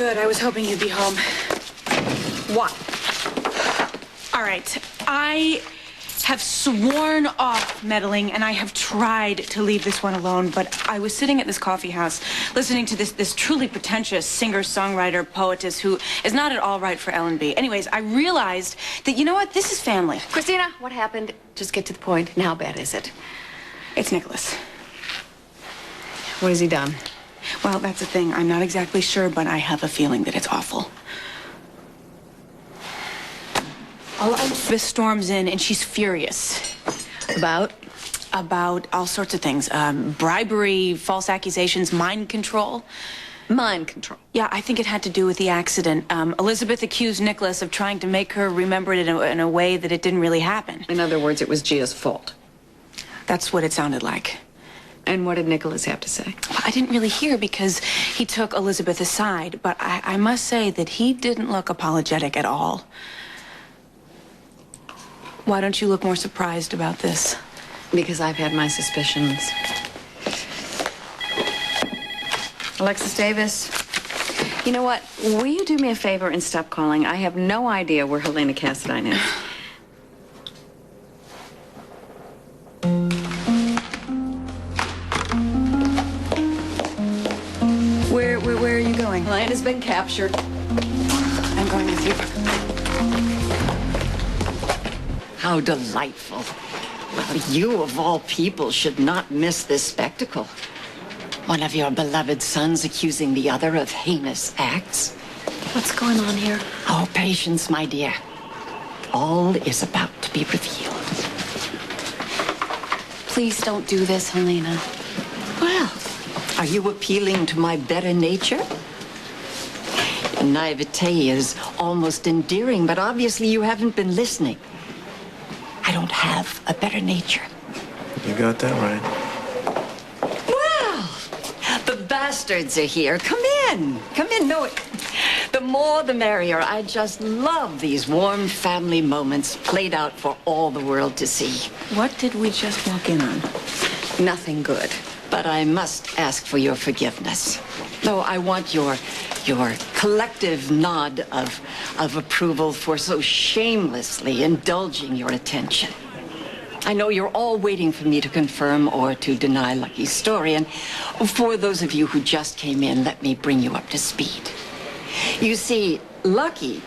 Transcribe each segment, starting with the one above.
good. I was hoping you'd be home. What? All right. I have sworn off meddling, and I have tried to leave this one alone, but I was sitting at this coffee house listening to this truly pretentious singer-songwriter poetess who is not at all right for L&B. Anyways, I realized that, you know what? This is family. Christina, what happened? Just get to the point. And how bad is it? It's Nicholas. What has he done? Well, that's the thing. I'm not exactly sure, but I have a feeling that it's awful. This storms in, and she's furious. About? About all sorts of things. Bribery, false accusations, mind control. Mind control? Yeah, I think it had to do with the accident. Elizabeth accused Nicholas of trying to make her remember it in a way that it didn't really happen. In other words, it was Gia's fault. That's what it sounded like. And what did Nicholas have to say? Well, I didn't really hear because he took Elizabeth aside, but I must say that he didn't look apologetic at all. Why don't you look more surprised about this? Because I've had my suspicions. Alexis Davis, you know what? Will you do me a favor and stop calling? I have no idea where Helena Cassadine is. Where are you going? Helena's been captured. I'm going with you. How delightful. Well, you of all people should not miss this spectacle. One of your beloved sons accusing the other of heinous acts. What's going on here? Oh, patience, my dear. All is about to be revealed. Please don't do this, Helena. Well, are you appealing to my better nature? Your naivete is almost endearing, but obviously you haven't been listening. I don't have a better nature. You got that right. Well, the bastards are here. Come in. Come in. No, the more the merrier. I just love these warm family moments played out for all the world to see. What did we just walk in on? Nothing good. But I must ask for your forgiveness. Though I want your collective nod of approval for so shamelessly indulging your attention. I know you're all waiting for me to confirm or to deny Lucky's story, and for those of you who just came in, let me bring you up to speed. You see, Lucky,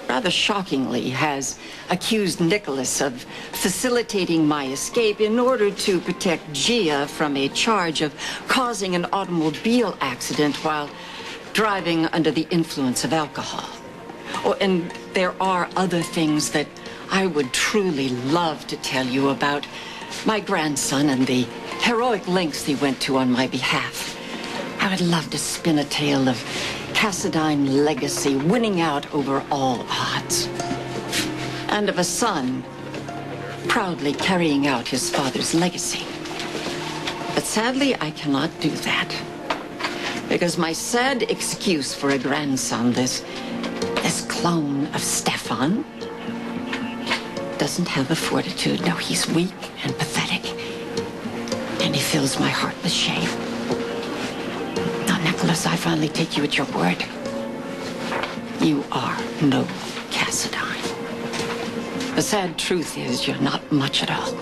rather shockingly, has accused Nicholas of facilitating my escape in order to protect Gia from a charge of causing an automobile accident while driving under the influence of alcohol. Oh, and there are other things that I would truly love to tell you about my grandson and the heroic lengths he went to on my behalf. I would love to spin a tale of Cassadine legacy winning out over all odds. And of a son proudly carrying out his father's legacy. But sadly, I cannot do that. Because my sad excuse for a grandson, this clone of Stefan, doesn't have the fortitude. No, he's weak and pathetic. And he fills my heart with shame. Now, Nicholas, I finally take you at your word. You are no Cassadine. The sad truth is you're not much at all.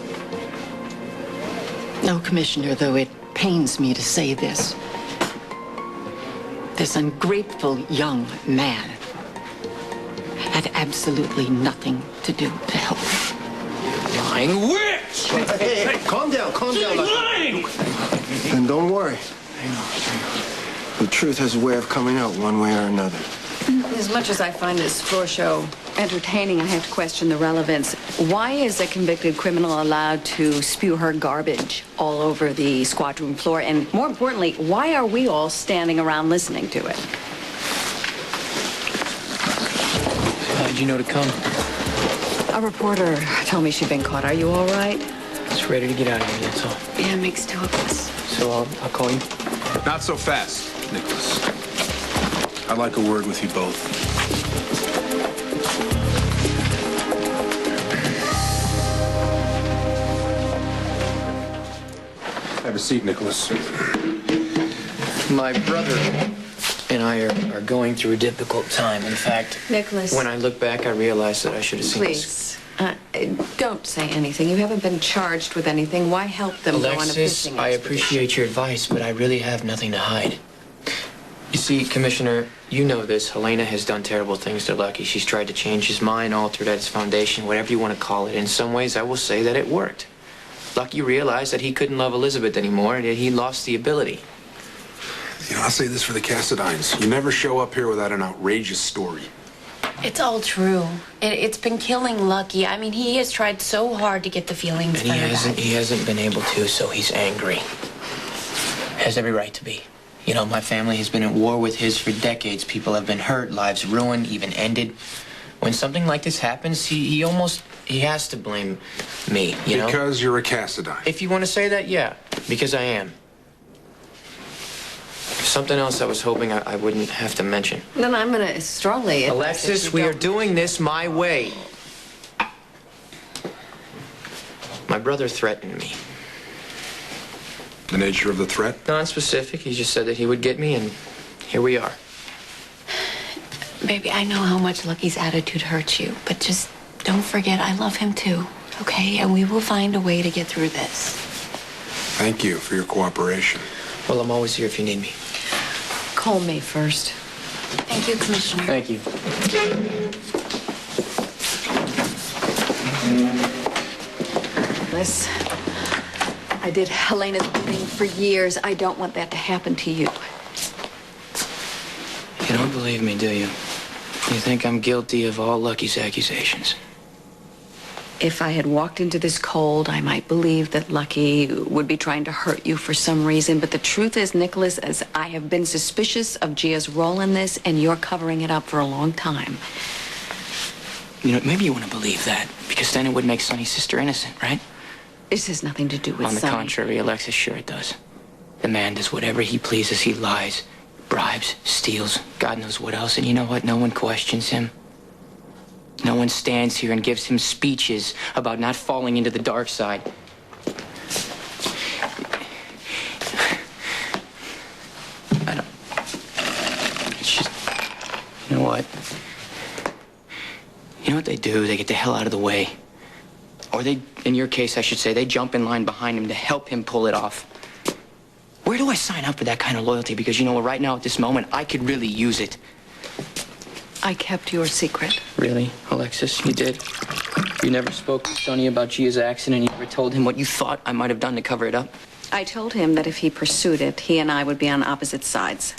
No, Commissioner, though it pains me to say this, this ungrateful young man had absolutely nothing to do to help me. Lying witch! Hey, calm down, She's Lucky. lying! And don't worry. The truth has a way of coming out one way or another. As much as I find this floor show entertaining, I have to question the relevance. Why is a convicted criminal allowed to spew her garbage all over the squad room floor? And more importantly, why are we all standing around listening to it? How'd you know to come? A reporter told me she'd been caught. Are you all right? Just ready to get out of here, that's all. Yeah, it makes two of us. So I'll call you. Not so fast, Nicholas. I'd like a word with you both. Have a seat, Nicholas. My brother and I are going through a difficult time. In fact, Nicholas. when I look back, I realize that I should have seen this. Please, don't say anything. You haven't been charged with anything. Why help them go on a Alexis, fishing I expedition? appreciate your advice, but I really have nothing to hide. You see, Commissioner, you know this. Helena has done terrible things to Lucky. She's tried to change his mind, altered at its foundation, whatever you want to call it. In some ways, I will say that it worked. Lucky realized that he couldn't love Elizabeth anymore, and that he lost the ability. You know, I'll say this for the Cassadines. You never show up here without an outrageous story. It's all true. It's been killing Lucky. I mean, he has tried so hard to get the feelings And for her back. he hasn't been able to, so he's angry. Has every right to be. You know, my family has been at war with his for decades. People have been hurt, lives ruined, even ended. When something like this happens, he has to blame me, you know? Because you're a Cassadine. If you want to say that, yeah, because I am. Something else I was hoping I wouldn't have to mention. Then I'm going to strongly advise that Alexis, you we are don't- doing this my way. My brother threatened me. The nature of the threat? Non-specific. He just said that he would get me, and here we are. Baby, I know how much Lucky's attitude hurts you, but just don't forget I love him too, okay? And we will find a way to get through this. Thank you for your cooperation. Well, I'm always here if you need me. Call me first. Thank you, Commissioner. Thank you. Liz, I did Helena's bidding for years. I don't want that to happen to you. You don't believe me, do you? You think I'm guilty of all Lucky's accusations? If I had walked into this cold, I might believe that Lucky would be trying to hurt you for some reason. But the truth is, Nicholas, as I have been suspicious of Gia's role in this, and you're covering it up for a long time. You know, maybe you want to believe that, because then it would make Sonny's sister innocent, right? This has nothing to do with On the Sonny. contrary, Alexis, sure it does. The man does whatever he pleases. He lies, bribes, steals, God knows what else. And you know what? No one questions him. No one stands here and gives him speeches about not falling into the dark side. I don't... It's just... You know what? You know what they do? They get the hell out of the way. Or they, in your case, I should say, they jump in line behind him to help him pull it off. Where do I sign up for that kind of loyalty? Because, you know what, right now at this moment, I could really use it. I kept your secret. Really, Alexis? You did? You never spoke to Sonny about Gia's accident? You never told him what you thought I might have done to cover it up? I told him that if he pursued it, he and I would be on opposite sides.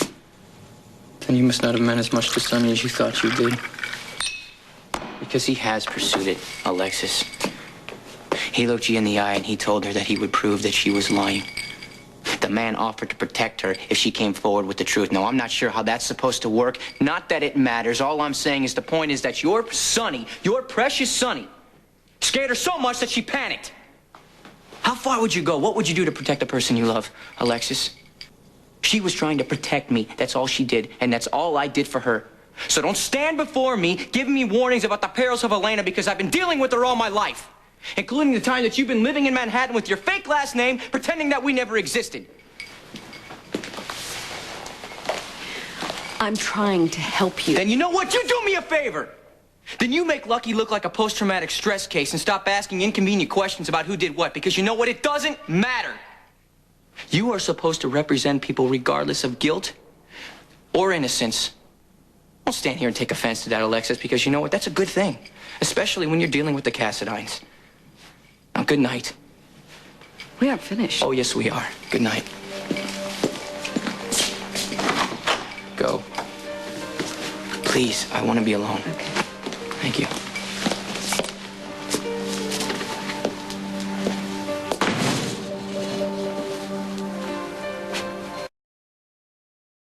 Then you must not have meant as much to Sonny as you thought you did. Because he has pursued it, Alexis. He looked Gia in the eye and he told her that he would prove that she was lying. The man offered to protect her if she came forward with the truth. Now, I'm not sure how that's supposed to work. Not that it matters. All I'm saying is the point is that your Sonny, your precious Sonny, scared her so much that she panicked. How far would you go? What would you do to protect the person you love, Alexis? She was trying to protect me. That's all she did, and that's all I did for her. So don't stand before me giving me warnings about the perils of Helena, because I've been dealing with her all my life. Including the time that you've been living in Manhattan with your fake last name, pretending that we never existed. I'm trying to help you. Then you know what? You do me a favor. Then you make Lucky look like a post-traumatic stress case and stop asking inconvenient questions about who did what, because you know what? It doesn't matter. You are supposed to represent people regardless of guilt or innocence. Don't stand here and take offense to that, Alexis, because you know what? That's a good thing, especially when you're dealing with the Cassadines. Now, good night. We aren't finished. Oh, yes, we are. Good night. Go. Please, I want to be alone. Okay. Thank you.